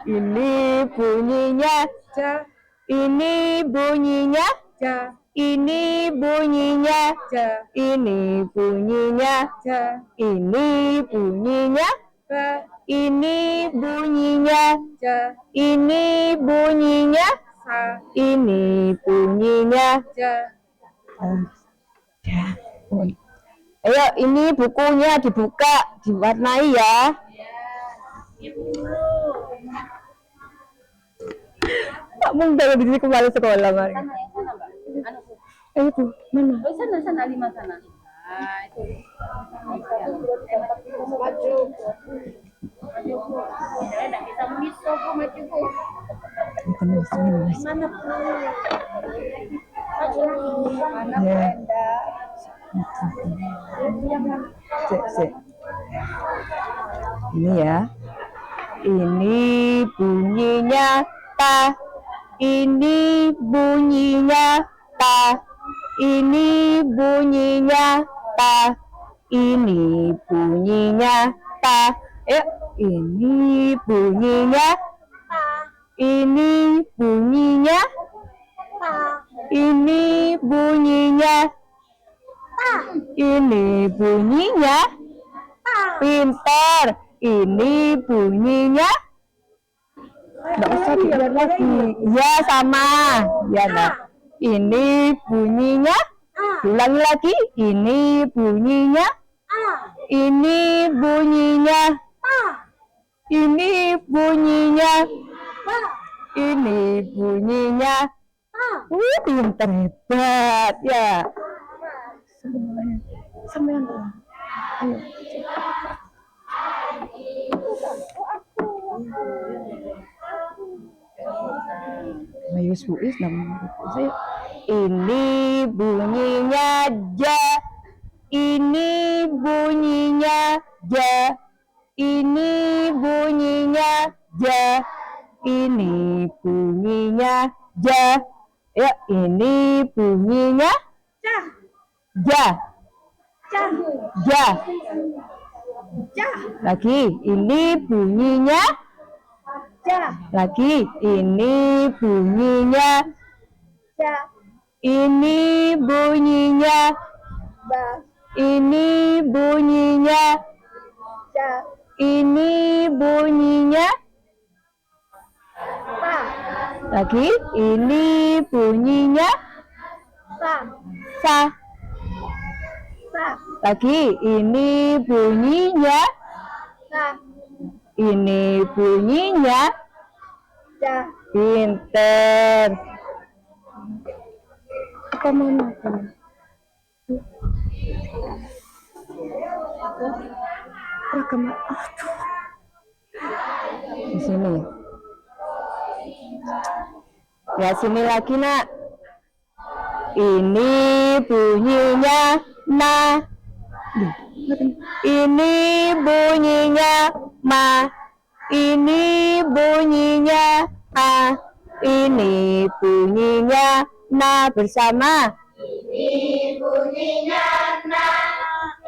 Ini bunyinya ja. Ini bunyinya ja. Ini bunyinya ja. Ini bunyinya ja. Ini bunyinya ba. Ini bunyinya ja. Ini bunyinya sa. Ini bunyinya ja. Ayo, ini bukunya dibuka, diwarnai ya. Pak Mung dari di sini kembali sekolah, Mari. Sana yang sana, Mbak. Anu, Ayo, Bu, mana? oh sana 5 sana. Nah, itu. Maju. Ya, enggak bisa miso Bu, maju Bu. Mana Bu? Maju lagi. Mana Bu Ya. Enda? Cek. Ini ya. Ini bunyinya ta. Ini bunyinya ta. Ini bunyinya ta. Ini bunyinya ta. Ini bunyinya ta. Ini bunyinya ta. Ini bunyinya ta. Ini bunyinya ta. Pintar. Ini bunyinya nggak usah diulang lagi. Ya sama. Ya nak. Ini bunyinya. Ulangi lagi. Ini bunyinya. Ini bunyinya. Ini bunyinya. Ini bunyinya. Pintar hebat ya. Semuanya. Ayo. Mayus buis namanya. Ini bunyinya ja. Ini bunyinya ja. Ini bunyinya ja. Ini bunyinya ja. Ya, ini bunyinya ja. Ja. Ja. Ja. Lagi, ini bunyinya ja. Lagi, ini bunyinya ja. Ini bunyinya ba. Ini bunyinya ja. Ini bunyinya ta. Lagi, ini bunyinya sa. Sa. Lagi, ini bunyinya sa. Ini bunyinya ja. Pinter. Apa mana? Ragam. Di sini. Ya sini lagi nak. Ini bunyinya na. Ini bunyinya ma. Ini bunyinya a. Ini bunyinya na bersama. Ini bunyinya na.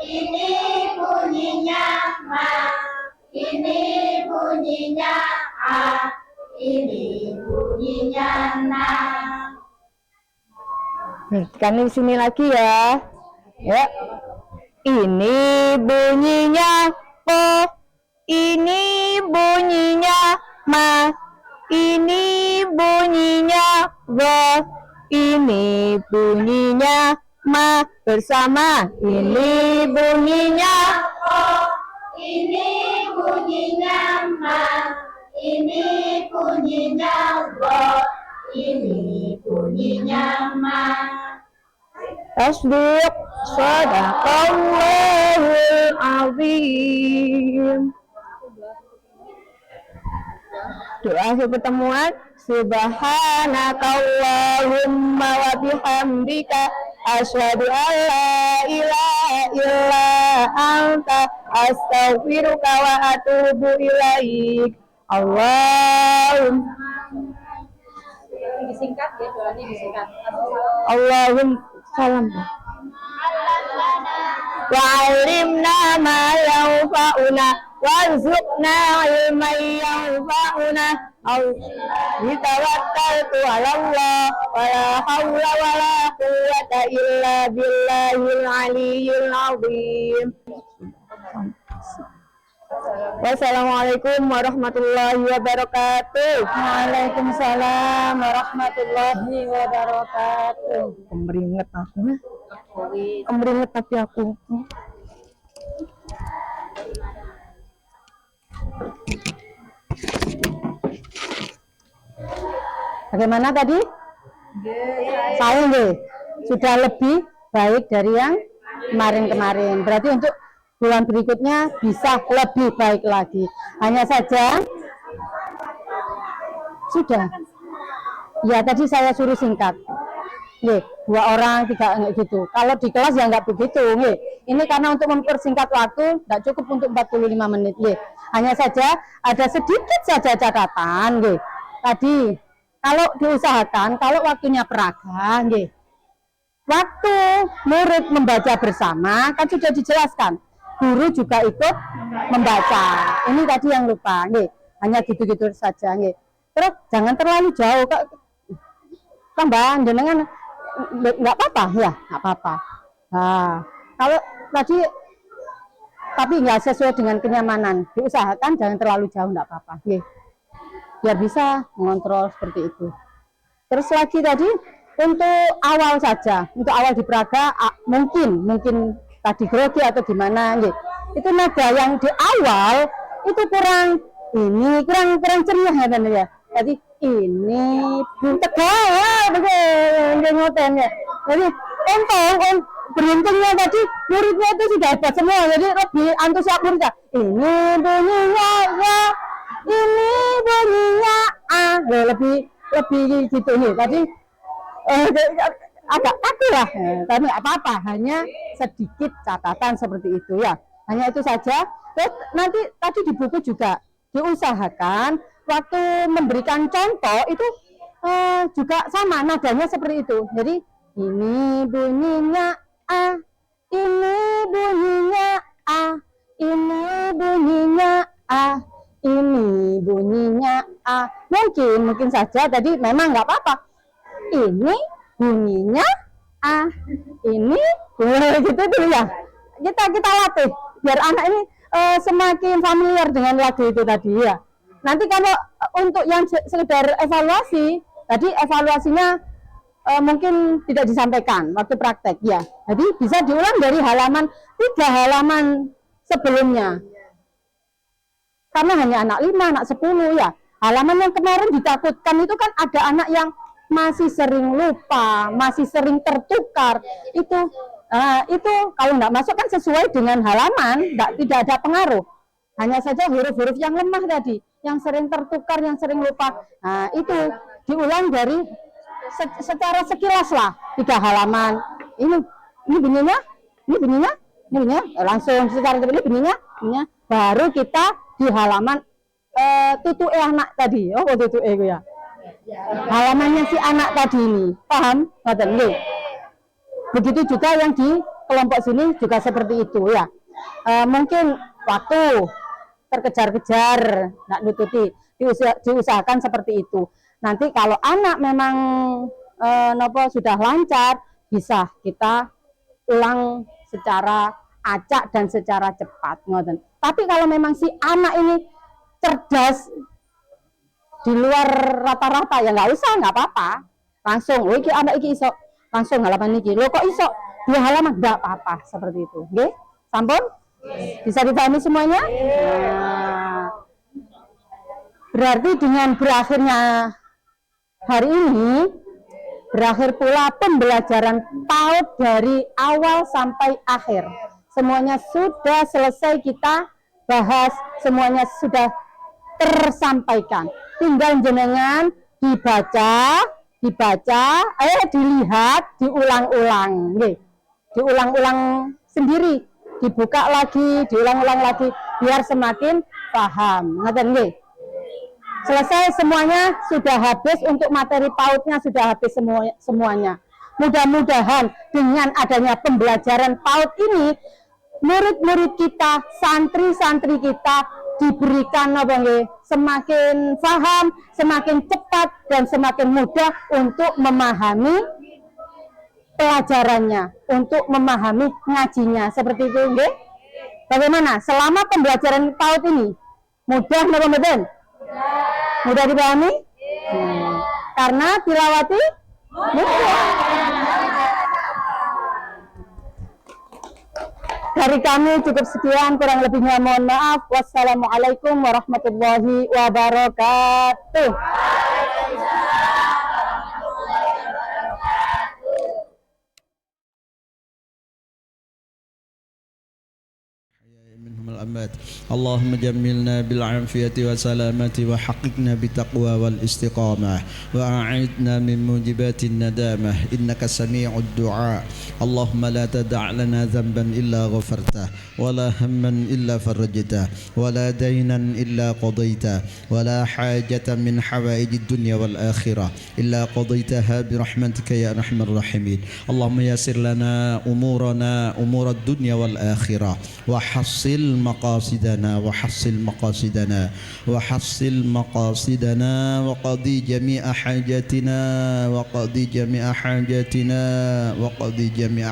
Ini bunyinya ma. Ini bunyinya a. Ini bunyinya na. Kan di sini lagi ya. Ya. Ini bunyinya po. Ini bunyinya ma. Ini bunyinya go. Ini bunyinya ma bersama. Ini bunyinya Po. Ini bunyinya ma. Ini bunyinya go. Ini bunyinya ma. Tasbih. Shadaqallahul azim. Doa akhir pertemuan. Subhanakallahumma wa bihamdika asyhadu an la ilaha illa anta astaghfiruka wa atubu ilaik. Allahumma Disingkat ya, doanya disingkat. Allahumma salam. Allah lana وعلمنا ما ينفعنا وارزقنا علما ينفعنا توكلت على الله ولا حول ولا قوة إلا بالله العلي العظيم. Wassalamualaikum warahmatullahi wabarakatuh. Waalaikumsalam warahmatullahi wabarakatuh. Kemeringet aku. Kemeringet tapi aku. Bagaimana tadi? Saya nggih sudah lebih baik dari yang kemarin-kemarin. Berarti untuk bulan berikutnya bisa lebih baik lagi. Hanya saja sudah. Ya tadi saya suruh singkat. Nggih, 2 orang 3 gitu. Kalau di kelas ya nggak begitu. Nggih. Ini karena untuk mempersingkat waktu, nggak cukup untuk 45 menit. Nggih. Hanya saja ada sedikit saja catatan. Nggih. Tadi kalau diusahakan, kalau waktunya peraga, nggih. Waktu murid membaca bersama kan sudah dijelaskan. Guru juga ikut membaca. Ini tadi yang lupa, nggih. Hanya gitu-gitu saja, nggih. Terus jangan terlalu jauh, tambah jenengan nggak apa-apa ya, nggak apa-apa. Nah, kalau tadi tapi nggak sesuai dengan kenyamanan, diusahakan jangan terlalu jauh, nggak apa-apa, nggih. Biar bisa mengontrol seperti itu. Terus lagi tadi untuk awal saja, untuk awal di Praga mungkin tadi grogi atau gimana, nggih. Itu nada yang di awal itu kurang ceria ya. Jadi ini belum tegal begitu ngoten ya. Jadi beruntungnya tadi muridnya itu sudah hebat semua, jadi lebih antusias muridnya. Ini bunyinya ya, ini bunyinya lebih gitu nih. Tadi agak kaku lah, tapi apa-apa, hanya sedikit catatan seperti itu ya. Hanya itu saja. Terus nanti tadi di buku juga diusahakan waktu memberikan contoh itu juga sama nadanya seperti itu. Jadi ini bunyinya A, ini bunyinya A, ini bunyinya A, ini bunyinya A. Mungkin saja tadi memang nggak apa-apa. Ini bunyinya A, ini gitu dulu ya. Kita latih biar anak ini semakin familiar dengan lagu itu tadi ya. Nanti kalau untuk yang sekedar evaluasi, tadi evaluasinya mungkin tidak disampaikan waktu praktek ya. Jadi bisa diulang dari halaman 3 halaman sebelumnya. Karena hanya anak 5, anak 10 ya. Halaman yang kemarin ditakutkan itu kan ada anak yang masih sering lupa, masih sering tertukar. Itu kalau nggak masuk kan sesuai dengan halaman, tidak ada pengaruh. Hanya saja huruf-huruf yang lemah tadi, yang sering tertukar, yang sering lupa. Nah, itu diulang dari secara sekilas lah 3 halaman. Ini bunyinya, langsung secara ini bunyinya, baru kita di halaman tutuke anak tadi. Oh, tutuke ya. Halamannya si anak tadi ini, paham? Ngoten nggih. Begitu juga yang di kelompok sini juga seperti itu ya. Mungkin waktu terkejar-kejar, nggak nututi, diusahakan seperti itu. Nanti kalau anak memang sudah lancar, bisa kita ulang secara acak dan secara cepat. Ngoten. Tapi kalau memang si anak ini cerdas di luar rata-rata ya nggak usah, nggak apa-apa. Langsung, iki anak iki iso langsung halaman iki. Lo kok iso 2 halaman? Nggak apa-apa seperti itu. Oke? Sampun? Bisa dipahami semuanya? Nah, berarti dengan berakhirnya hari ini, berakhir pula pembelajaran PAUD dari awal sampai akhir. Semuanya sudah selesai kita bahas, semuanya sudah tersampaikan. Tinggal jenengan dibaca, dilihat, diulang-ulang. Diulang-ulang sendiri. Dibuka lagi, diulang-ulang lagi biar semakin paham. Ngoten nggih. Selesai semuanya, sudah habis untuk materi PAUD-nya, sudah habis semuanya. Mudah-mudahan dengan adanya pembelajaran PAUD ini murid-murid kita, santri-santri kita diberikan apa nggih, semakin paham, semakin cepat dan semakin mudah untuk memahami pelajarannya, untuk memahami ngajinya. Seperti itu nggih. Bagaimana? Selama pembelajaran PAUD ini mudah napa mboten? Mudah dipahami? Karena tilawati mudah. Dari kami cukup sekian, kurang lebihnya mohon maaf. Wassalamualaikum warahmatullahi wabarakatuh. منهم الأمات اللهم جملنا بالعافية والسلامة وحققنا بالتقوى والاستقامة وأعذنا من موجبات الندامة إنك سميع الدعاء اللهم لا تدع لنا ذنبا إلا غفرته ولا هما إلا فرجته ولا دينا إلا قضيته ولا حاجة من حوائج الدنيا والآخرة إلا قضيتها برحمتك يا أرحم الراحمين اللهم يسر لنا أمورنا أمور الدنيا والآخرة وحصل مقاصدنا وحصل مقاصدنا وقضي جميع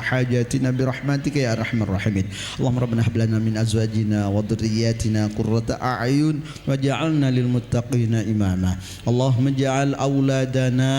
حاجاتنا برحمتك يا أرحم الراحمين اللهم ربنا هب لنا من أزواجنا وذرياتنا قرة أعين واجعلنا للمتقين إماما اللهم اجعل أولادنا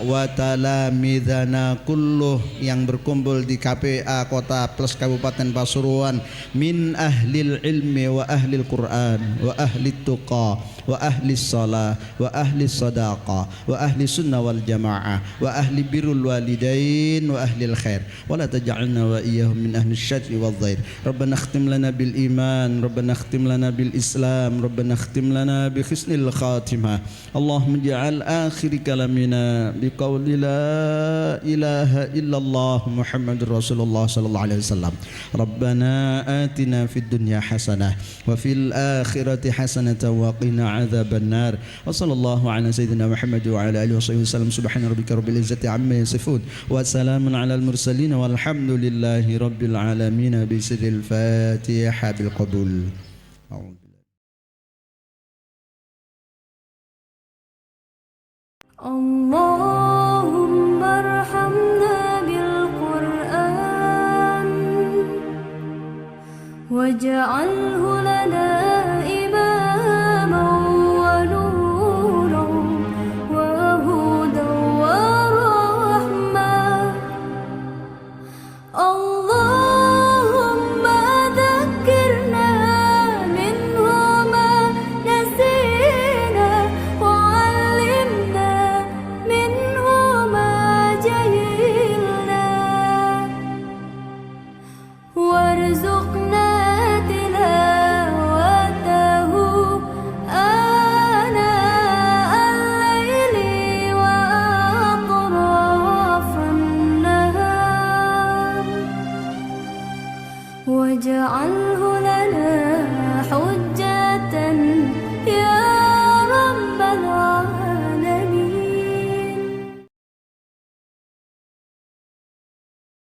وتلاميذنا كله yang berkumpul di KPA Kota Plus Kabupaten Pasuruan min ahlil ilmi wa ahlil Quran wa ahli tuqa wa ahli salah wa ahli sadaqa wa ahli sunnah wal jamaah wa ahli birrul walidain wa ahli khair wa la taj'alna wa iyyahum min ahli syarri wal dhair rabbana khtim lana bil iman rabbana khtim lana bil islam rabbana khtim lana bi husnil khatimah allahumma ij'al akhir kalamina bi qawli la ilaha illallah muhammadur rasulullah sallallahu alaihi wasallam rabbana atina fid dunya hasanah wa fil akhirati hasanatan wa qina adzaban nar wa sallallahu ala sayyidina Muhammad wa ala alihi wasallam subhana rabbika rabbil izzati amma yasifun wa salamun ala al mursalin walhamdulillahi rabbil alamin bi sirril fatiha bil qabul اللهم ارحمنا بالقرآن واجعله لنا إماما ونورا وهدى ورحمة اللهم ذكرنا منه ما نسينا وعلمنا منه ما جهلنا وارزقنا تلاوته آناء الليل وأطراف النهار واجعله لنا حجة